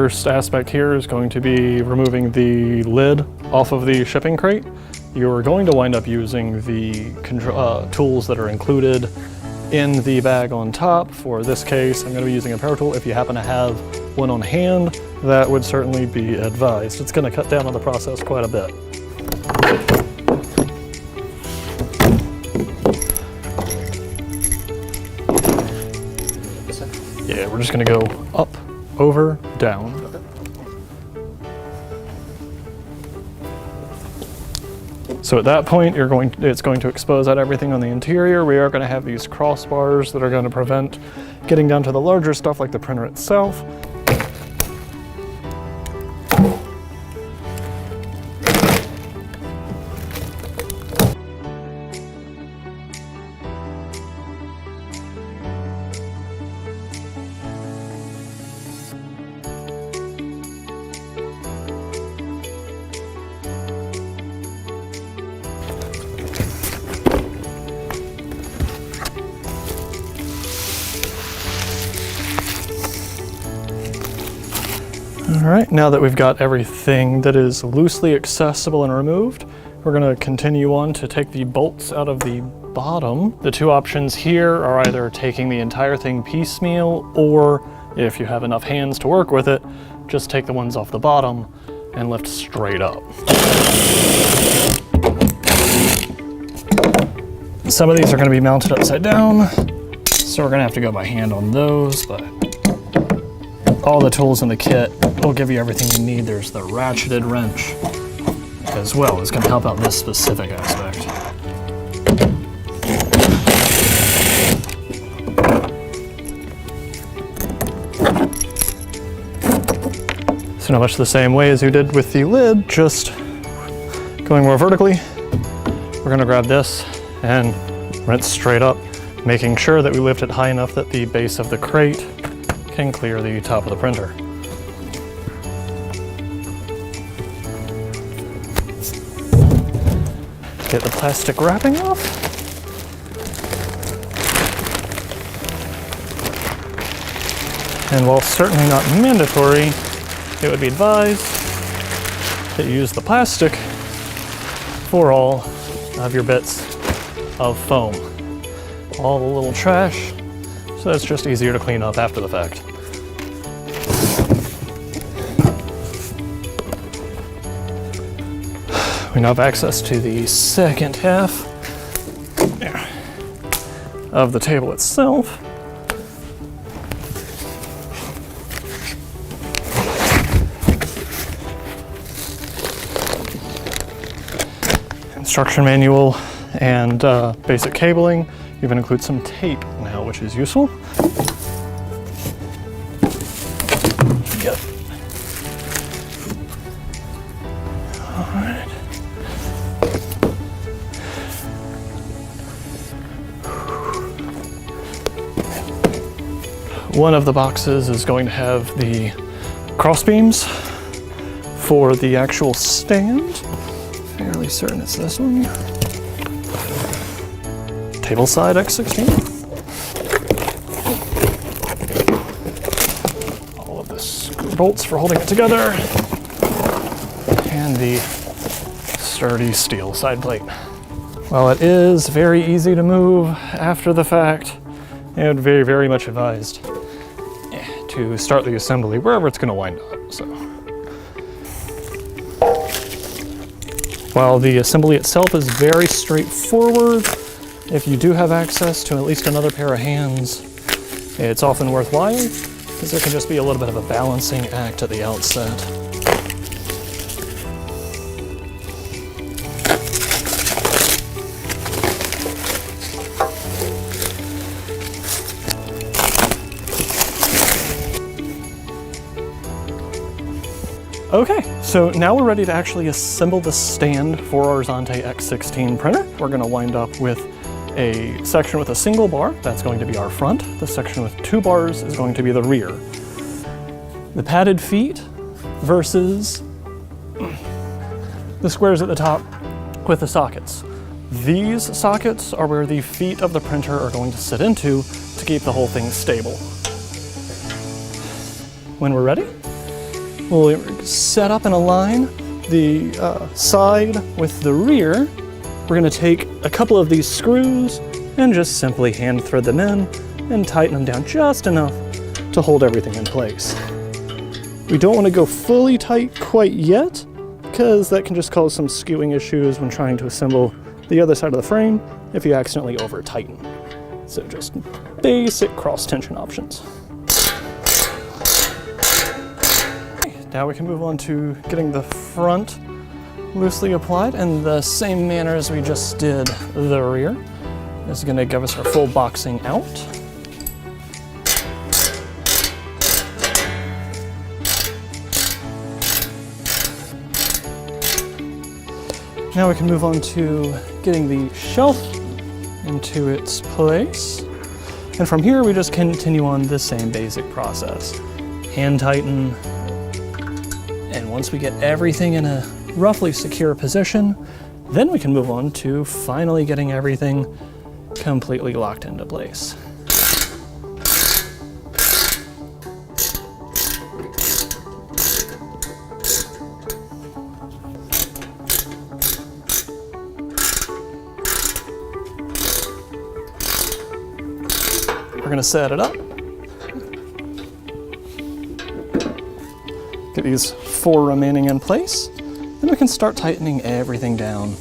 first aspect here is going to be removing the lid off of the shipping crate. You're going to wind up using the tools that are included in the bag on top. For this case, I'm going to be using a power tool. If you happen to have one on hand, that would certainly be advised. It's going to cut down on the process quite a bit. Yeah, we're just going to go up, over, down. So at that point, it's going to expose out everything on the interior. We are going to have these crossbars that are going to prevent getting down to the larger stuff like the printer itself. All right, now that we've got everything that is loosely accessible and removed, we're gonna continue on to take the bolts out of the bottom. The two options here are either taking the entire thing piecemeal, or if you have enough hands to work with it, just take the ones off the bottom and lift straight up. Some of these are gonna be mounted upside down, so we're gonna have to go by hand on those, but all the tools in the kit will give you everything you need. There's the ratcheted wrench as well. It's going to help out this specific aspect. So not much the same way as you did with the lid, just going more vertically. We're going to grab this and run it straight up, making sure that we lift it high enough that the base of the crate can clear the top of the printer. Get the plastic wrapping off. And while certainly not mandatory, it would be advised that you use the plastic for all of your bits of foam. All the little trash, so it's just easier to clean up after the fact. We now have access to the second half of the table itself. Instruction manual and basic cabling. Even include some tape now, which is useful. Yep. All right. One of the boxes is going to have the cross beams for the actual stand. Fairly certain it's this one. Table side X-16. All of the screw bolts for holding it together. And the sturdy steel side plate. While it is very easy to move after the fact, and very, very much advised to start the assembly wherever it's going to wind up. So, while the assembly itself is very straightforward, if you do have access to at least another pair of hands, it's often worthwhile because there can just be a little bit of a balancing act at the outset. Okay, so now we're ready to actually assemble the stand for our Xante X-16 printer. We're going to wind up with a section with a single bar. That's going to be our front. The section with 2 bars is going to be the rear. The padded feet versus the squares at the top with the sockets. These sockets are where the feet of the printer are going to sit into to keep the whole thing stable. When we're ready, We'll set up and align the side with the rear. We're gonna take a couple of these screws and just simply hand thread them in and tighten them down just enough to hold everything in place. We don't want to go fully tight quite yet, because that can just cause some skewing issues when trying to assemble the other side of the frame if you accidentally over tighten. So just basic cross tension options. Now we can move on to getting the front loosely applied in the same manner as we just did the rear. This is going to give us our full boxing out. Now we can move on to getting the shelf into its place. And from here we just continue on the same basic process. Hand tighten, and once we get everything in a roughly secure position, then we can move on to finally getting everything completely locked into place. We're gonna set it up. Get these 4 remaining in place. Then we can start tightening everything down.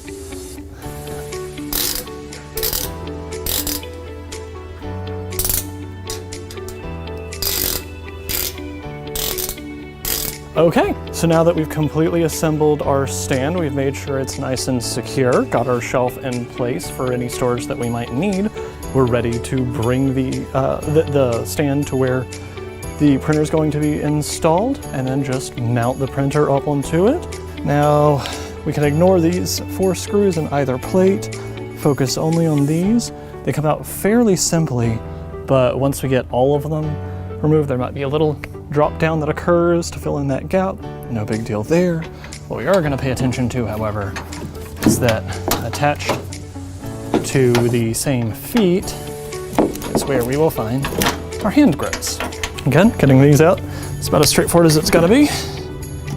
Okay, so now that we've completely assembled our stand, we've made sure it's nice and secure, got our shelf in place for any storage that we might need. We're ready to bring the stand to where the printer is going to be installed, and then just mount the printer up onto it. Now, we can ignore these 4 screws in either plate, focus only on these. They come out fairly simply, but once we get all of them removed, there might be a little drop down that occurs to fill in that gap. No big deal there. What we are going to pay attention to, however, is that attached to the same feet is where we will find our hand grips. Again, getting these out, it's about as straightforward as it's going to be.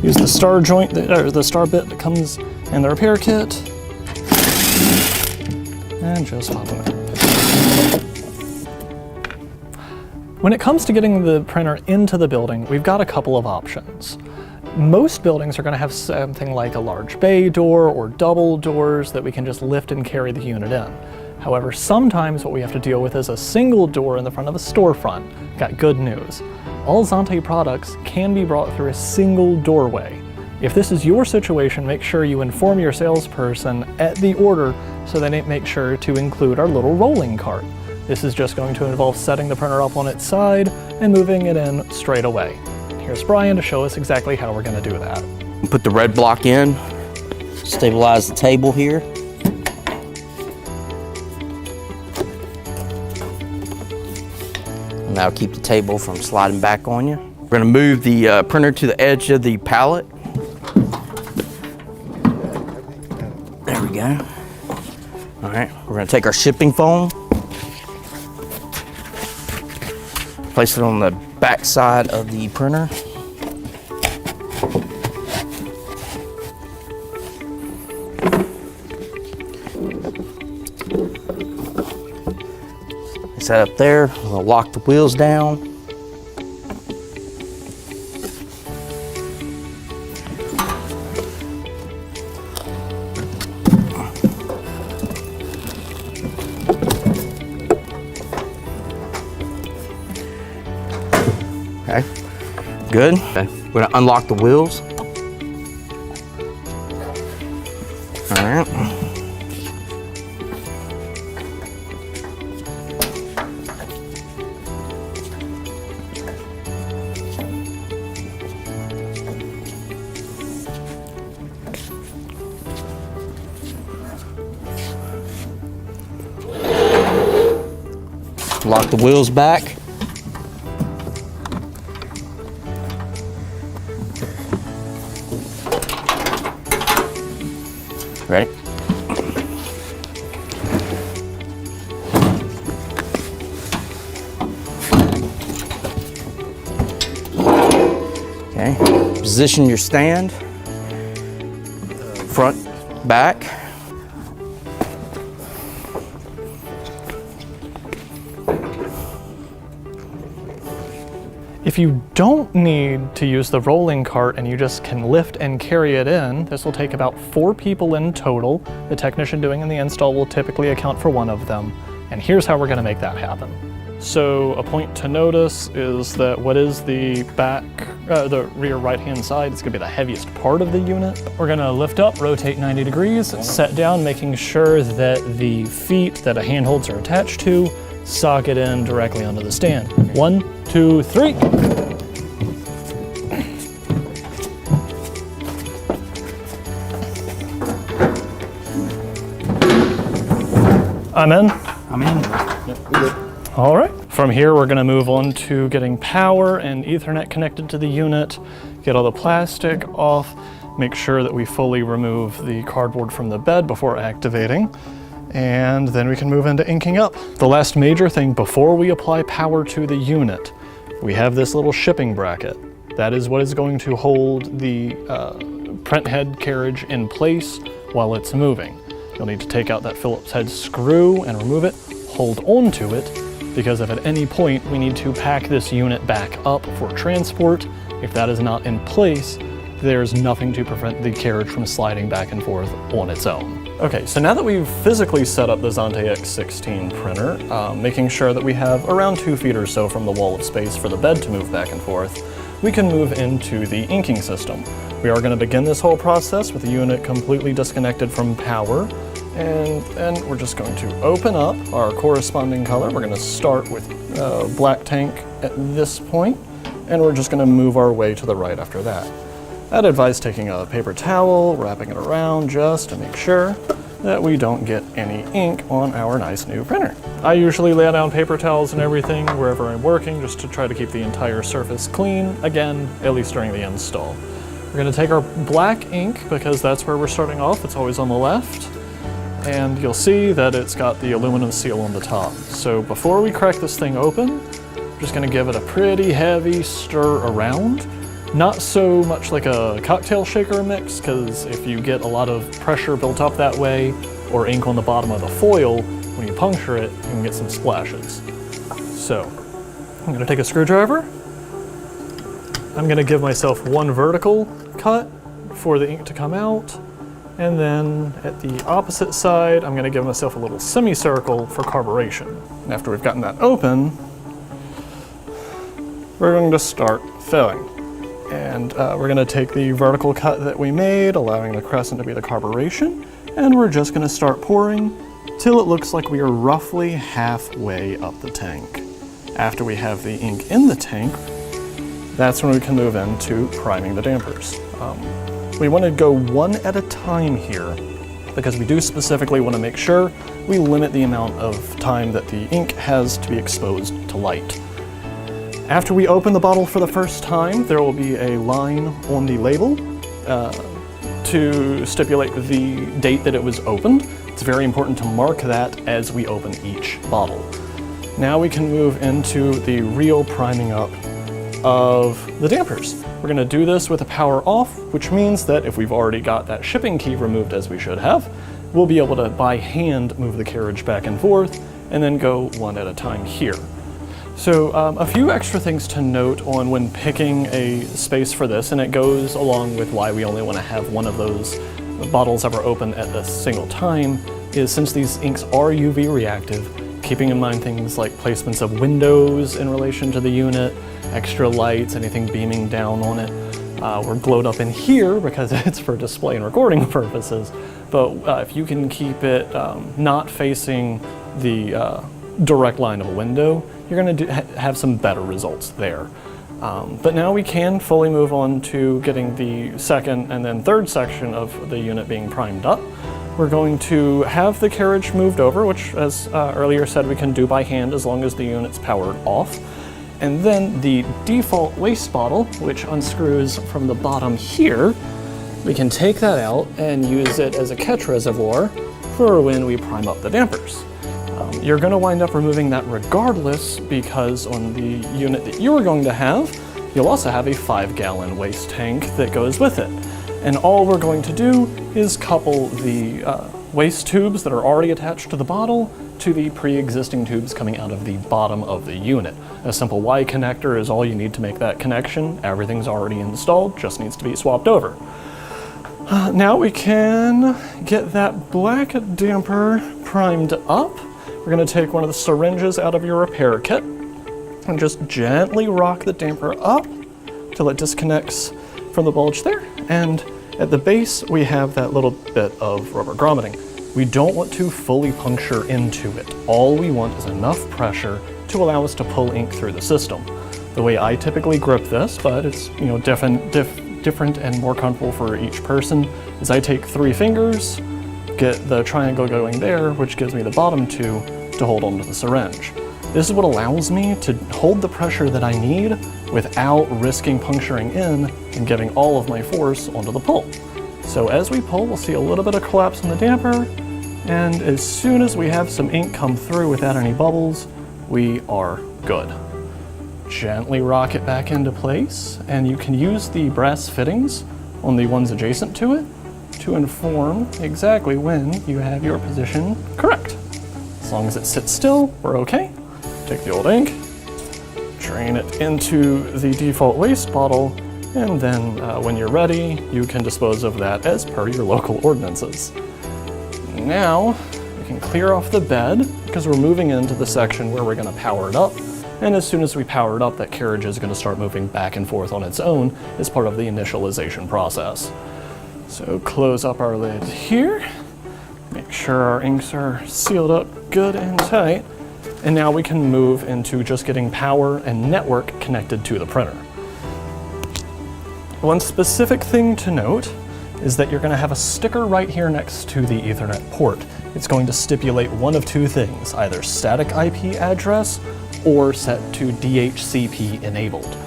Use the star joint, or the star bit that comes in the repair kit, and just pop them in. When it comes to getting the printer into the building, we've got a couple of options. Most buildings are going to have something like a large bay door or double doors that we can just lift and carry the unit in. However, sometimes what we have to deal with is a single door in the front of a storefront. Got good news. All Xante products can be brought through a single doorway. If this is your situation, make sure you inform your salesperson at the order so they make sure to include our little rolling cart. This is just going to involve setting the printer up on its side and moving it in straight away. Here's Brian to show us exactly how we're going to do that. Put the red block in, stabilize the table here. And that'll keep the table from sliding back on you. We're going to move the printer to the edge of the pallet. There we go. All right, we're going to take our shipping foam, place it on the back side of the printer. Set up there, we'll lock the wheels down. Okay, good. Okay. We're gonna unlock the wheels. All right. Lock the wheels back. Ready? Okay, position your stand, front, back. If you don't need to use the rolling cart and you just can lift and carry it in, this will take about 4 people in total. The technician doing the install will typically account for 1 of them. And here's how we're gonna make that happen. So a point to notice is that what is the rear right-hand side, it's gonna be the heaviest part of the unit. We're gonna lift up, rotate 90 degrees, set down, making sure that the feet that a handholds are attached to socket in directly onto the stand. 1, 2, 3. I'm in. I'm in. Yep, we good. All right. From here, we're going to move on to getting power and Ethernet connected to the unit, get all the plastic off, make sure that we fully remove the cardboard from the bed before activating, and then we can move into inking up. The last major thing before we apply power to the unit, we have this little shipping bracket. That is what is going to hold the print head carriage in place while it's moving. You'll need to take out that Phillips head screw and remove it, hold on to it, because if at any point we need to pack this unit back up for transport, if that is not in place, there's nothing to prevent the carriage from sliding back and forth on its own. Okay, so now that we've physically set up the Xante X-16 printer, making sure that we have around 2 feet or so from the wall of space for the bed to move back and forth, we can move into the inking system. We are going to begin this whole process with the unit completely disconnected from power, and then we're just going to open up our corresponding color. We're going to start with black tank at this point, and we're just going to move our way to the right after that. I'd advise taking a paper towel, wrapping it around just to make sure that we don't get any ink on our nice new printer. I usually lay down paper towels and everything wherever I'm working just to try to keep the entire surface clean, again, at least during the install. We're going to take our black ink because that's where we're starting off. It's always on the left. And you'll see that it's got the aluminum seal on the top. So before we crack this thing open, I'm just going to give it a pretty heavy stir around. Not so much like a cocktail shaker mix, because if you get a lot of pressure built up that way, or ink on the bottom of the foil, when you puncture it, you can get some splashes. So, I'm going to take a screwdriver. I'm going to give myself 1 vertical cut for the ink to come out, and then at the opposite side, I'm going to give myself a little semicircle for carburation. And after we've gotten that open, we're going to start filling. And we're going to take the vertical cut that we made, allowing the crescent to be the carburation, and we're just going to start pouring till it looks like we are roughly halfway up the tank. After we have the ink in the tank, that's when we can move into priming the dampers. We want to go 1 at a time here, because we do specifically want to make sure we limit the amount of time that the ink has to be exposed to light. After we open the bottle for the first time, there will be a line on the label to stipulate the date that it was opened. It's very important to mark that as we open each bottle. Now we can move into the real priming up of the dampers. We're going to do this with the power off, which means that if we've already got that shipping key removed as we should have, we'll be able to by hand move the carriage back and forth and then go 1 at a time here. So a few extra things to note on when picking a space for this, and it goes along with why we only want to have 1 of those bottles ever open at a single time, is since these inks are UV reactive, keeping in mind things like placements of windows in relation to the unit, extra lights, anything beaming down on it. We're glowed up in here because it's for display and recording purposes, but if you can keep it not facing the direct line of a window, you're going to have some better results there. But now we can fully move on to getting the second and then third section of the unit being primed up. We're going to have the carriage moved over, which as earlier said we can do by hand as long as the unit's powered off. And then the default waste bottle, which unscrews from the bottom here, we can take that out and use it as a catch reservoir for when we prime up the dampers. You're going to wind up removing that regardless, because on the unit that you are going to have, You'll also have a 5-gallon waste tank that goes with it. And all we're going to do is couple the waste tubes that are already attached to the bottle to the pre-existing tubes coming out of the bottom of the unit. A simple Y connector is all you need to make that connection. Everything's already installed, just needs to be swapped over. Now we can get that black damper primed up. We're going to take one of the syringes out of your repair kit and just gently rock the damper up till it disconnects from the bulge there. And at the base, we have that little bit of rubber grommeting. We don't want to fully puncture into it. All we want is enough pressure to allow us to pull ink through the system. The way I typically grip this, but it's different and more comfortable for each person, is I take 3 fingers, get the triangle going there, which gives me the bottom 2 to hold onto the syringe. This is what allows me to hold the pressure that I need without risking puncturing in and giving all of my force onto the pull. So as we pull, we'll see a little bit of collapse in the damper, and as soon as we have some ink come through without any bubbles, we are good. Gently rock it back into place, and you can use the brass fittings on the ones adjacent to it to inform exactly when you have your position correct. As long as it sits still, we're okay. Take the old ink, drain it into the default waste bottle, and then when you're ready, you can dispose of that as per your local ordinances. Now, we can clear off the bed because we're moving into the section where we're going to power it up. And as soon as we power it up, that carriage is going to start moving back and forth on its own as part of the initialization process. So close up our lid here, make sure our inks are sealed up good and tight, and now we can move into just getting power and network connected to the printer. One specific thing to note is that you're going to have a sticker right here next to the Ethernet port. It's going to stipulate one of 2 things, either static IP address or set to DHCP enabled.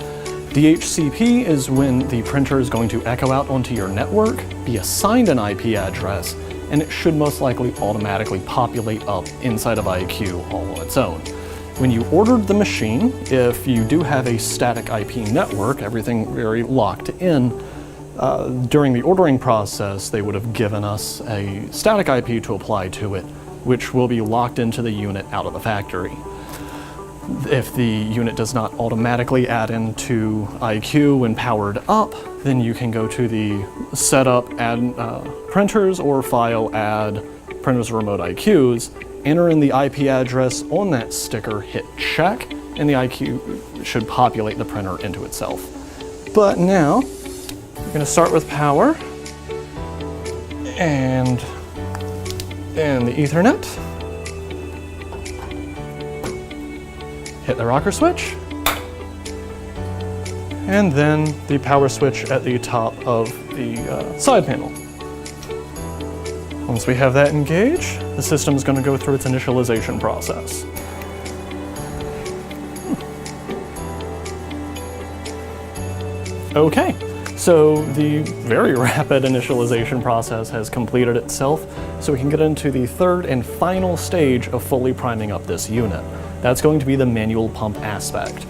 DHCP is when the printer is going to echo out onto your network, be assigned an IP address, and it should most likely automatically populate up inside of IQ all on its own. When you ordered the machine, if you do have a static IP network, everything very locked in, during the ordering process, they would have given us a static IP to apply to it, which will be locked into the unit out of the factory. If the unit does not automatically add into IQ when powered up, then you can go to the setup, add printers, or file, add printers remote IQs, enter in the IP address on that sticker, hit check, and the IQ should populate the printer into itself. But now, we're going to start with power and the Ethernet. Hit the rocker switch, and then the power switch at the top of the side panel. Once we have that engaged, the system is going to go through its initialization process. Okay, so the very rapid initialization process has completed itself, so we can get into the 3rd and final stage of fully priming up this unit. That's going to be the manual pump aspect.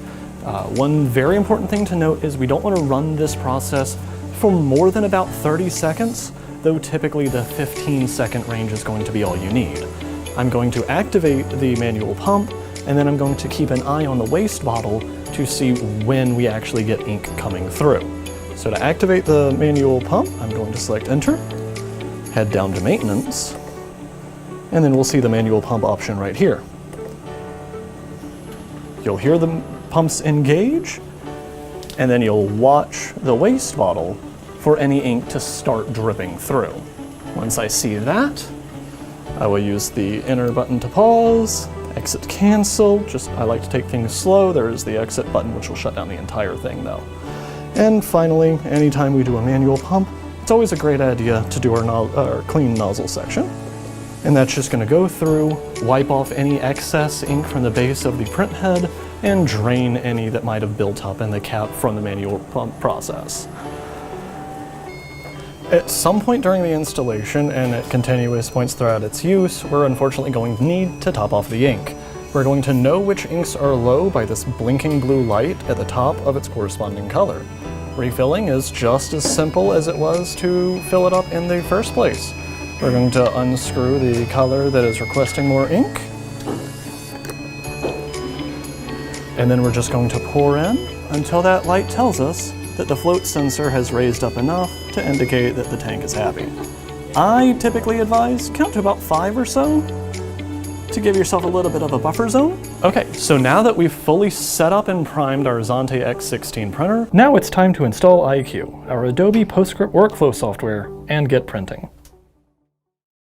One very important thing to note is we don't want to run this process for more than about 30 seconds, though typically the 15-second range is going to be all you need. I'm going to activate the manual pump, and then I'm going to keep an eye on the waste bottle to see when we actually get ink coming through. So to activate the manual pump, I'm going to select Enter, head down to Maintenance, and then we'll see the manual pump option right here. You'll hear the pumps engage, and then you'll watch the waste bottle for any ink to start dripping through. Once I see that, I will use the enter button to pause, exit cancel, I like to take things slow. There is the exit button, which will shut down the entire thing though. And finally, anytime we do a manual pump, it's always a great idea to do our clean nozzle section. And that's just going to go through, wipe off any excess ink from the base of the print head, and drain any that might have built up in the cap from the manual pump process. At some point during the installation, and at continuous points throughout its use, we're unfortunately going to need to top off the ink. We're going to know which inks are low by this blinking blue light at the top of its corresponding color. Refilling is just as simple as it was to fill it up in the first place. We're going to unscrew the color that is requesting more ink. And then we're just going to pour in until that light tells us that the float sensor has raised up enough to indicate that the tank is happy. I typically advise count to about 5 or so to give yourself a little bit of a buffer zone. Okay, so now that we've fully set up and primed our Xante X-16 printer, now it's time to install iQ, our Adobe PostScript workflow software, and get printing.